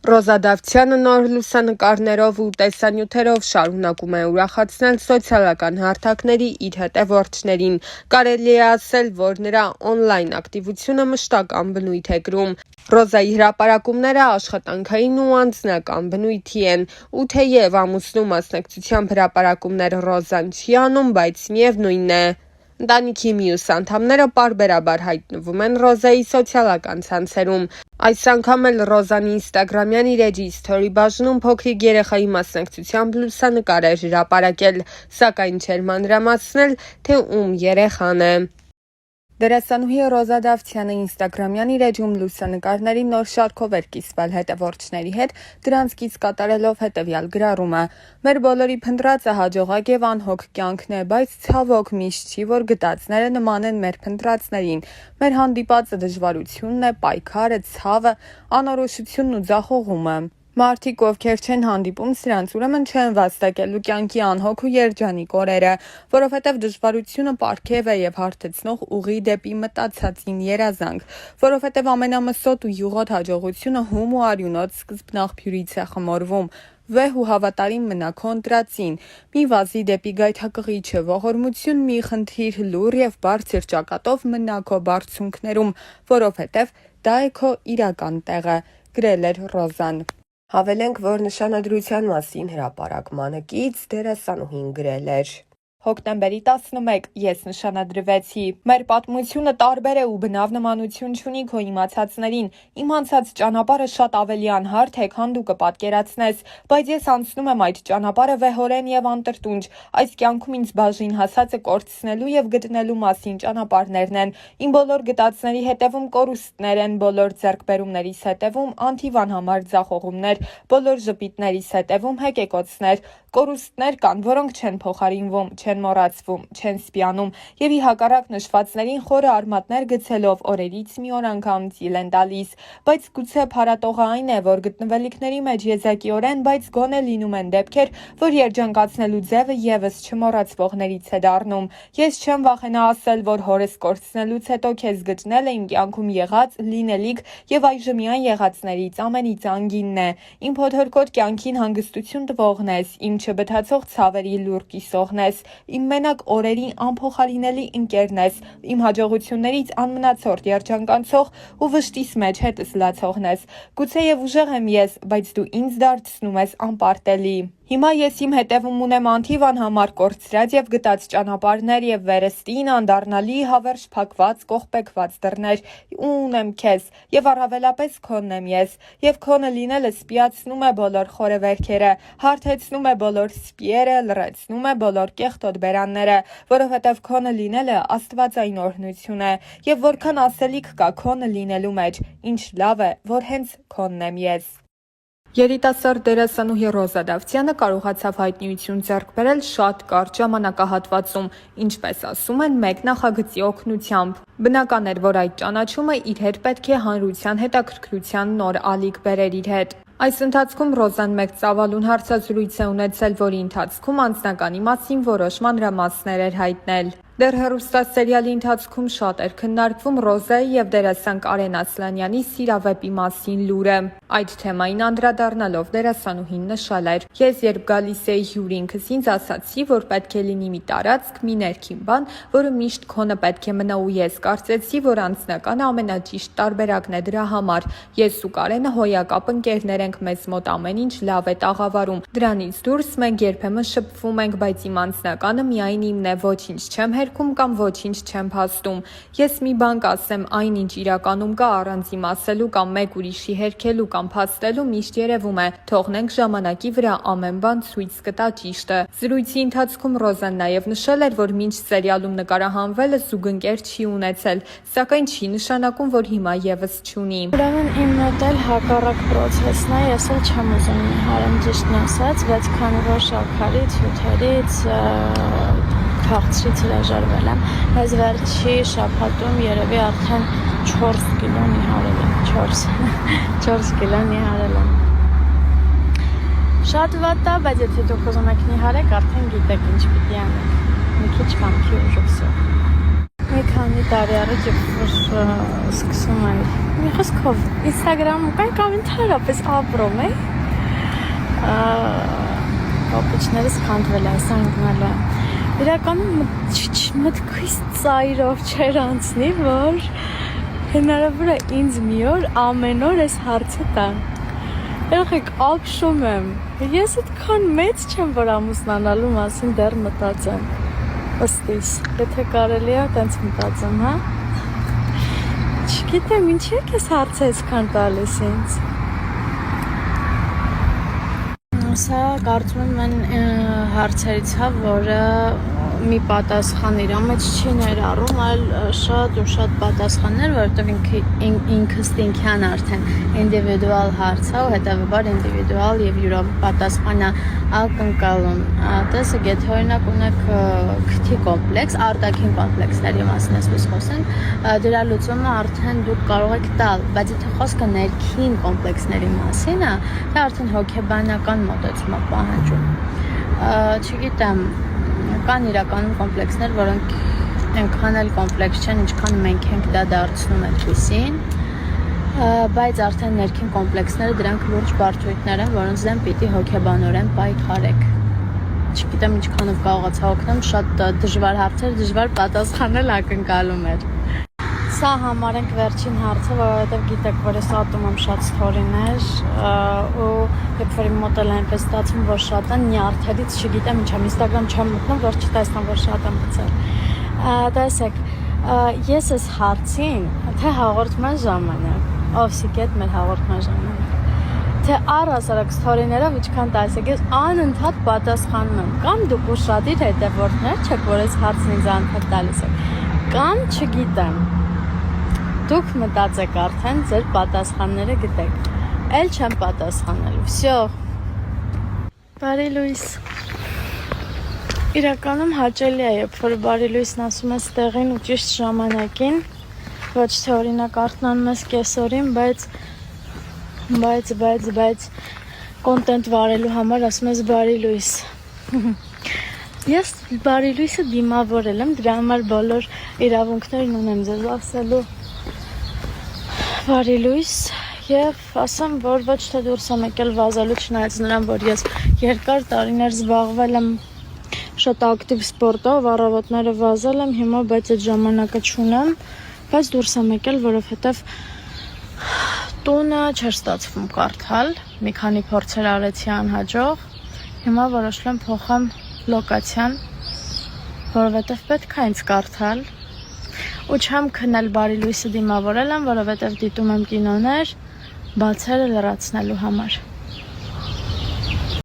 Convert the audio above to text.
Ռոզա Դավթյանը նոր լուսանկարներով ու տեսանյութերով շարունակում է ուրախացնել սոցիալական հարթակների իր հետևորդներին։ Կարելի է ասել, որ նրա օնլայն ակտիվությունը մշտական բնույթ է կրում։ Ռոզայի հրապարակումները աշխատանքային ու անձնական բնույթի են, ու թեև ամուսնու մասնակցությամբ հրապարակումներ Ռոզան չի անում, բայց միևնույն է։ Ընտանիքի մյուս անդամները պարբերաբար հայտնվում են Ռոզայի սոցիալական ցանցերում։ Այս անգամ էլ Ռոզան ինստագրամյան իր էջի սթորի բաժնում փոքրիկ երեխայի մասնակցությամբ լուսանկար էր հրապարակել, սակայն չէր մանրամասնել, թե ում երեխան է։ Դերասանուհի Ռոզա Դավթյանը ինստագրամյան իր էջում լուսանկարների նոր շարքով էր կիսվել հետևորդների հետ, դրանց կից կատարելով հետևյալ գրառումը. «Մեր բոլորի փնտրածը հաջողակ եւ անհոգ կյանքն է, բայց ցավոք միշտ չի, որ գտածները նման են մեր փնտրածներին։ Մեր հանդիպածը դժվարությունն է, պայքարը, ցավը, անորոշությունն ու ձախողումը։ Մարդիկ, ովքեր չեն հանդիպում սրանց, ուրեմն չեն վաստակելու կյանքի անհոգ ու երջանիկ օրերը, որովհետև դժվարությունը պարգև է եւ հարթեցնող ուղի դեպի մտածածին երազանք, որովհետև ամենամսոտ ու յուղոտ հաջողությունը հում ու արյունոտ սկզբնաղբյուրից է խմորվում։ Վեհ ու հավատարիմ մնա քո ընտրածին, մի վազի դեպի գայթակղիչը, ողորմություն մի խնդիր, լուռ եւ բարձր ճակատով մնա քո բարձունքներում, որովհետև դա է քո իրական տեղը», գրել էր Ռոզան։ Հավելենք, որ նշանադրության մասին հրապարակմանը կից դերասանուհին գրել էր. Հոկտեմբերի 11 ես նշանադրվեցի։ Մեր պատմությունը տարբեր է ու բնավ նմանություն չունի քո իմացածներին։ Իմ անցած ճանապարհը շատ ավելի անհարթ է, քան դու կպատկերացնես, բայց ես անցնում եմ այդ ճանապարհը վեհորեն եւ անտրտունջ։ Այս կյանքում ինձ բաժին հասածը կորցնելու եւ գտնելու մասին ճանապարհներն են։ Իմ բոլոր գտածների հետևում կորուստներ են, բոլոր ձեռքբերումներիս հետևում անթիվ անհամար ձախողումներ, բոլոր ժպիտներիս հետևում հեկեկոցներ։ Կորուստներ կան, որոնք չեն փոխարինվում, չեն մոռացվում, չեն սպիանում եւ ի հակառակ նշվածներին խորը արմատներ գցելով օրերից մի օր անգամ ծիլ են տալիս, բայց գուցե փարատողը այն է, որ գտնվելիքների մեջ եզակիորեն, բայց գոնե լինում են դեպքեր, որ երջանկացնելու ձևը եւս չմոռացվողներից է դառնում։ Ես չեմ վախենա ասել, որ հորս կորցնելուց հետո քեզ գտնել է իմ կյանքում եղած, լինելիք եւ այժմյան եղածներից ամենից անգինն է։ Իմ փոթորկոտ կյանքին հանգստություն տվողն ես, իմ չբթացող ցավերի լուր կիսողն ես, իմ մենակ օրերի անփոխարինելի ընկերն ես, իմ հաջողություններից անմնացորդ երջանկանցող ու վշտիս մեջ հետս լացողն ես։ Գուցեև ուժեղ եմ ես, բայց դու ինձ դարձնում ես անպարտելի։ Հիմա ես իմ հետևում ունեմ անթիվ անհամար կորցրած եւ գտած ճանապարհներ եւ վերստին անդառնալի հավերժ փակված կողպեկված դռներ ու ունեմ քեզ եւ առավելապես քոնն եմ ես եւ քոնը լինելը սպիացնում է բոլոր խորեվերքերը, հարթեցնում է բոլոր սպիերը, լրացնում է բոլոր կեղտոտ բերանները, որովհետեւ քոնը լինելը աստվածային օրհնություն է եւ որքան ասելիք կա քոնը լինելու մեջ, ինչ լավ է, որ հենց քոնն եմ ես։ Երիտասարդ դերասանուհի Ռոզա Դավթյանը կարողացավ հայտնիություն ձեռք բերել շատ կարճ ժամանակահատվածում, ինչպես ասում են, մեկ նախագծի օգնությամբ։ Բնական էր, որ այդ ճանաչումը իր հետ պետք է հանրության հետաքրքրության նոր ալիք բերեր իր հետ։ Այս ընթացքում Ռոզան մեկ ծավալուն հարցազրույց է ունեցել, որի ընթացքում անձնականի մասին որոշ մանրամասներ էր հայտնել։ Դեռ հեռուստասերիալի ընթացքում շատ էր քննարկվում Ռոզայի եւ դերասան Կարեն Ասլանյանի սիրավեպի մասին լուրը։ Այդ թեմային անդրադառնալով դերասանուհին նշել էր. «Ես երբ գալիս էի հյուր ինքս ինձ ասացի, որ պետք է լինի մի տարածք, մի ներքին բան, որը միշտ քոնը պետք է մնա ու ես կարծեցի, որ անձնականը ամենաճիշտ տարբերակն է դրա համար։ Ես ու Կարենը հոյակապ ընկերներ ենք, մեզ մոտ ամեն ինչ լավ է տաղավարում։ Դրանից դուրս մենք երբեմն շփվում ենք, բայց իմ անձնականը միայն իմն է, ոչինչ չեմ հերքում կամ ոչինչ չեմ փաստում։ Ես մի բան կասեմ, այնինչ իրականում կա առանց իմ ասելու կամ մեկ ուրիշի հերքելու կամ փաստելու միշտ երևում է։ Թողնենք ժամանակի վրա ամեն բան ցույց կտա ճիշտը»։ Զրույցի ընթացքում Ռոզան նաև նշել էր, որ մինչ սերիալում նկարահանվելը զուգընկեր չի ունեցել, սակայն չի նշանակում, որ հիմա եւս չունի։ Ուրեմն իմ մոտ էլ հակառակ process-ն է, ես էլ չեմ ուզում նիհարեմ ճիշտն ասած, բայց քանի որ շաքարից, հյութերից, քաղցրից հրաժարվել եմ, այս վերջի շաբաթում երևի արդեն 4 կիլո նիհարել եմ, 4 կիլո նիհարել եմ։ Շատ վատ է, բայց եթե դուք ուզում եք նիհարեք, արդեն գիտեք ինչ պիտի անեք, մի քիչ կամքի ուժով։ մի քանի տարի առաջ սկսում էի։ Մի խոսքով Instagram-ում կամ ընդհանրապես ապրում էի։ Կապուչներս քանդվել է, այսօր ընկնել է։ Իրականում մտքից ծայրով չէր անցնի, որ հնարավոր է ինձ մի օր ամեն օր այս հարցը տան։ Եղեք ապշում եմ։ Ես այդքան մեծ չեմ, որ ամուսնանալու մասին դեռ մտածեմ։ Ըստիս, եթե կարելի է, տենց մտածեմ, հա։ Չգիտեմ, ինչի եք ես հարցը այսքան տալիս ինձ։ Սա կարծում եմ հարցերից հա, որը մի պատասխան իր մեջ չի ներառում, այլ շատ ու շատ պատասխաններ, որովհետև ինքնստինքյան արդեն ինդիվիդուալ հարց է ու հետևաբար ինդիվիդուալ եւ յուրա պատասխանա ակնկալում։ Տեսեք, եթե օրինակ ունեք քթի կոմպլեքս, արտաքին կոմպլեքսների մասին ասես խոսենք, դրա լուծումը արդեն դուք կարող եք տալ, բայց եթե խոսքը ներքին կոմպլեքսների մասին է, դա արդեն հոգեբանական մոտեցում է պահանջում։ Չգիտեմ, կան իրականում կոմպլեքսներ, որոնք այնքան էլ կոմպլեքս չեն, ինչքան մենք ենք դա դարձնում այդպիսին, բայց արդեն ներքին կոմպլեքսները դրանք լուրջ բարդություններ են, որոնց դեմ պիտի հոգեբանորեն պայքարեք։ Չգիտեմ ինչքանով կարողացա օգնեմ, շատ դժվար հարցեր, դժվար պատասխանել ակնկալում էր։ Սա համարենք վերջին հարցը, որովհետև գիտեք, որ ես ատում եմ շատ ստորիներ ու երբ որ իմ մոտ էլ այնպես ստացվում, որ շատ են նյարդերից, չգիտեմ ինչ եմ, Instagram չեմ մտնում, որ չտեսնեմ, որ շատ եմ գցել։ Տեսեք, ես այս հարցին, թե հաղորդման ժամանակ, Ovsy.at մեր հաղորդման ժամանակ, թե առհասարակ ստորիներով ինչքան տալիս եք, ես անընդհատ պատասխանում եմ, կամ դուք ուշադիր հետևորդներ չեք, որ այս հարցն ինձ անընդհատ տալիս եք, կամ չգիտեմ։ Դուք մտածեք արդեն ձեր պատասխանները գտեք։ Էլ չեմ պատասխանելու։ Всё։ Բարի լույս։ Իրականում հաճելի է, երբ որ բարի լույսն ասում ես տեղին ու ճիշտ ժամանակին, ոչ թե օրինակ արթնանում ես կեսօրին, բայց կոնտենտ վարելու համար ասում ես բարի լույս։ Ես բարի լույսը դիմավորել եմ, դրա համար բոլոր իրավունքներն ունեմ ձեզ ասելու բարի լույս եւ ասեմ, որ ոչ թե դուրս եմ եկել վազելու, չնայած նրան, որ ես երկար տարիներ զբաղվել եմ շատ ակտիվ սպորտով, առավոտները վազել եմ, հիմա բայց այդ ժամանակը չունեմ, բայց դուրս եմ եկել, որովհետեւ տունը չէր ստացվում կարդալ, մի քանի փորձեր արեցի անհաջող, հիմա որոշել եմ փոխեմ լոկացիան, որովհետեւ պետք է ինձ կարդալ ու չեմ քնել բարի լույսը դիմավորել եմ, որովհետև դիտում եմ կինոներ, բացերը լրացնելու համար։